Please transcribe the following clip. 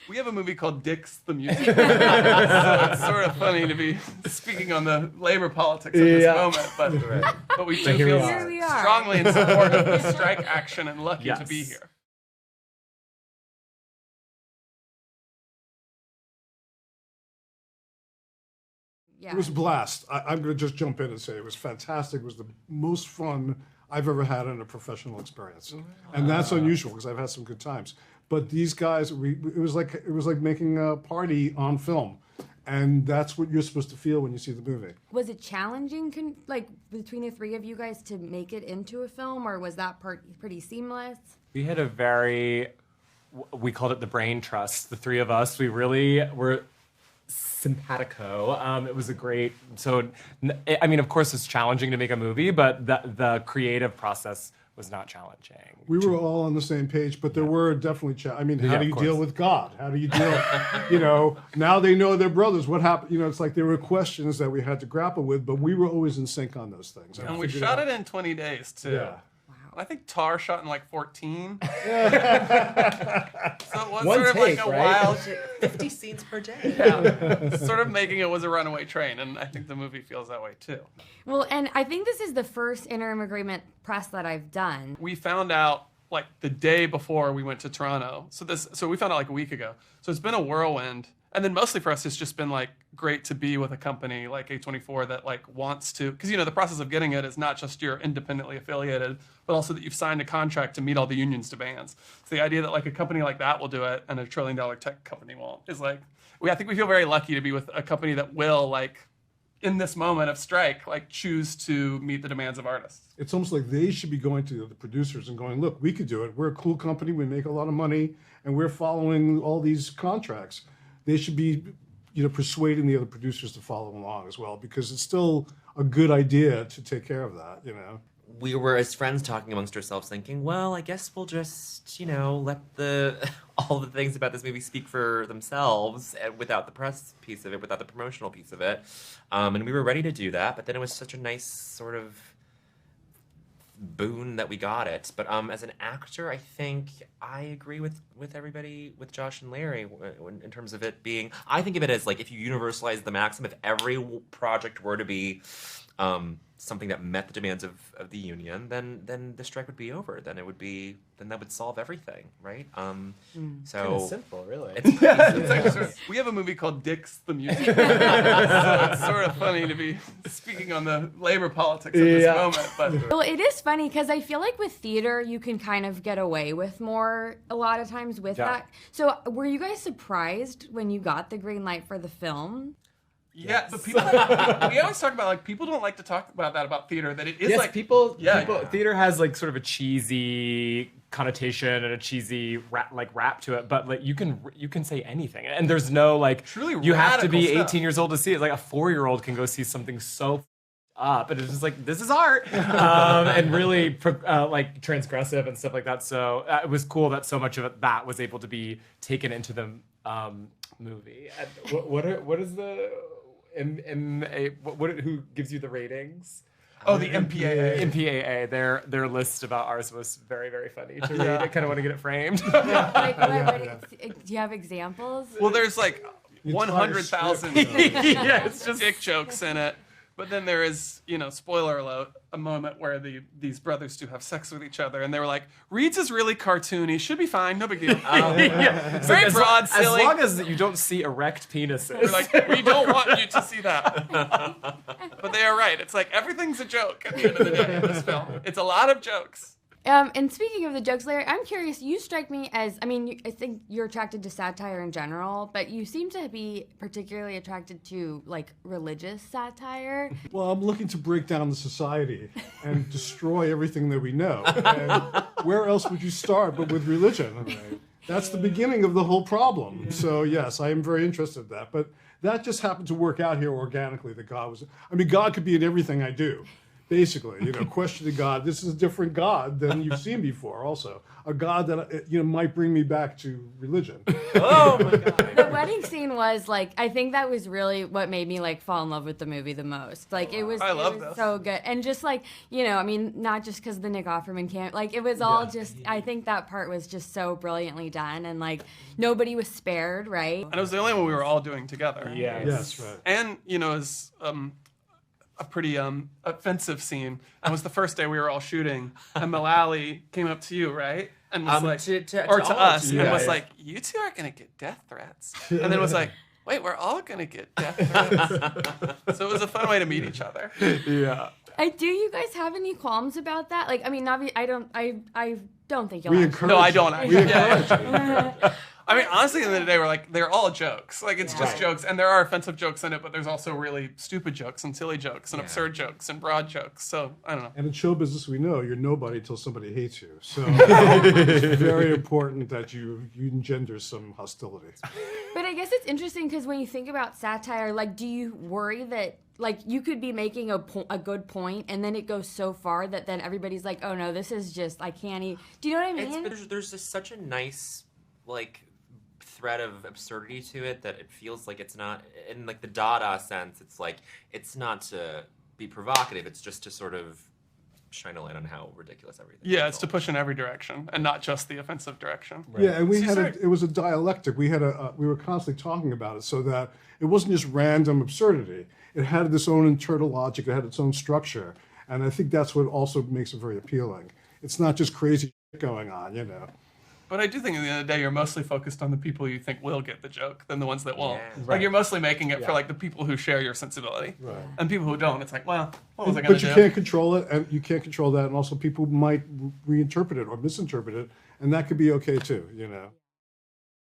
We have a movie called Dicks the Musical. So it's sort of funny to be speaking on the labor politics of this moment, but we do feel strongly in support of the strike action and lucky to be here. Yeah. It was a blast. I'm going to just jump in and say it was fantastic. It was the most fun I've ever had in a professional experience, and that's unusual because I've had some good times. But these guys, it was like making a party on film, and that's what you're supposed to feel when you see the movie. Was it challenging, like between the three of you guys, to make it into a film, or was that part pretty seamless? We had we called it the brain trust. The three of us, we really were simpatico. It was a great, I mean, of course it's challenging to make a movie, but the creative process was not challenging. We were all on the same page, but there were definitely I mean, how do you deal with God? How do you deal, now they know they're brothers. What happened? It's like there were questions that we had to grapple with, but we were always in sync on those things. And we shot it in 20 days, too. Yeah. I think Tar shot in like 14. So it was sort of like a wild 50 scenes per day. Yeah. Sort of making it was a runaway train, and I think the movie feels that way too. Well, and I think this is the first interim agreement press that I've done. We found out like the day before we went to Toronto. So we found out like a week ago. So it's been a whirlwind. And then mostly for us, it's just been like great to be with a company like A24 that like wants to, because the process of getting it is not just you're independently affiliated, but also that you've signed a contract to meet all the union's demands. So the idea that like a company like that will do it and a $1 trillion tech company won't is like, I think we feel very lucky to be with a company that will like, in this moment of strike, like choose to meet the demands of artists. It's almost like they should be going to the producers and going, look, we could do it. We're a cool company. We make a lot of money and we're following all these contracts. They should be, persuading the other producers to follow along as well, because it's still a good idea to take care of that, We were as friends talking amongst ourselves thinking, well, I guess we'll just, let all the things about this movie speak for themselves without the press piece of it, without the promotional piece of it. And we were ready to do that, but then it was such a nice sort of boon that we got it. But as an actor, I think I agree with everybody, with Josh and Larry, in terms of it being, I think of it as like if you universalize the maxim, if every project were to be something that met the demands of the union, then the strike would be over. Then that would solve everything, right? So kind of simple, really. We have a movie called Dicks the Musical. So it's sort of funny to be speaking on the labor politics of this moment. But well, it is funny because I feel like with theater you can kind of get away with more a lot of times with that. So were you guys surprised when you got the green light for the film? Yeah, but people, we always talk about, like, people don't like to talk about that about theater, that it is like... Theater has, like, sort of a cheesy connotation and a cheesy rap to it, but, like, you can say anything. And there's no, like, truly you have to be 18 stuff. years old to see it. Like, a 4-year-old can go see something so up, and it's just like, this is art, and really, like, transgressive and stuff like that. So it was cool that so much of it, that was able to be taken into the movie. And what is the... who gives you the ratings? Oh, the MPAA. MPAA. Their list about ours was very, very funny to read. I kind of want to get it framed. Do you have examples? Well, there's like 100,000 dick jokes in it. But then there is, spoiler alert, a moment where these brothers do have sex with each other, and they were like, Reed's is really cartoony, should be fine, no big deal. Very broad, silly. As long as you don't see erect penises. We're like, we don't want you to see that. But they are right. It's like, everything's a joke at the end of the day in this film. It's a lot of jokes. And speaking of the jokes, Larry, I'm curious, you strike me as, I think you're attracted to satire in general, but you seem to be particularly attracted to, like, religious satire. Well, I'm looking to break down the society and destroy everything that we know. And where else would you start but with religion? Right? That's the beginning of the whole problem. So, yes, I am very interested in that. But that just happened to work out here organically, that God could be in everything I do. Basically, questioning God. This is a different God than you've seen before. Also, a God that might bring me back to religion. Oh my god. The wedding scene was like, I think that was really what made me like fall in love with the movie the most. Like it was, I love it was this. so good, and just like I mean, not just because the Nick Offerman camp, like it was all just. I think that part was just so brilliantly done, and like nobody was spared, right? And it was the only one we were all doing together. Yes, right. And it was a pretty offensive scene. It was the first day we were all shooting, and Mullally came up to you, right? And was like, to or all to of us, you and was guys. like, "You two are gonna get death threats," and then was like, "Wait, we're all gonna get death threats." So it was a fun way to meet each other. Yeah. Do you guys have any qualms about that? Like, I mean, I don't think you'll. We actually- encourage. No, I don't. We Actually. Yeah, encourage. yeah. I mean, honestly, at the end of the day, we're like, they're all jokes. Like, it's just Right. jokes, and there are offensive jokes in it, but there's also really stupid jokes and silly jokes and absurd jokes and broad jokes. So I don't know. And in show business, we know you're nobody till somebody hates you. So it's very important that you engender some hostility. But I guess it's interesting because when you think about satire, like, do you worry that like you could be making a good point and then it goes so far that then everybody's like, oh no, this is just I can't eat. Do you know what I mean? There's just such a nice like thread of absurdity to it that it feels like it's not in like the Dada sense. It's like it's not to be provocative. It's just to sort of shine a light on how ridiculous everything is. Yeah, it's to push in every direction and not just the offensive direction. Yeah, and we So had sorry. it was a dialectic. We had we were constantly talking about it so that it wasn't just random absurdity. It had its own internal logic. It had its own structure, and I think that's what also makes it very appealing. It's not just crazy shit going on. But I do think at the end of the day, you're mostly focused on the people you think will get the joke than the ones that won't. Yeah. Like you're mostly making it for like the people who share your sensibility, Right. and people who don't. It's like, well, what was I gonna But do? you can't control it, and you can't control that, and also people might reinterpret it or misinterpret it, and that could be okay too.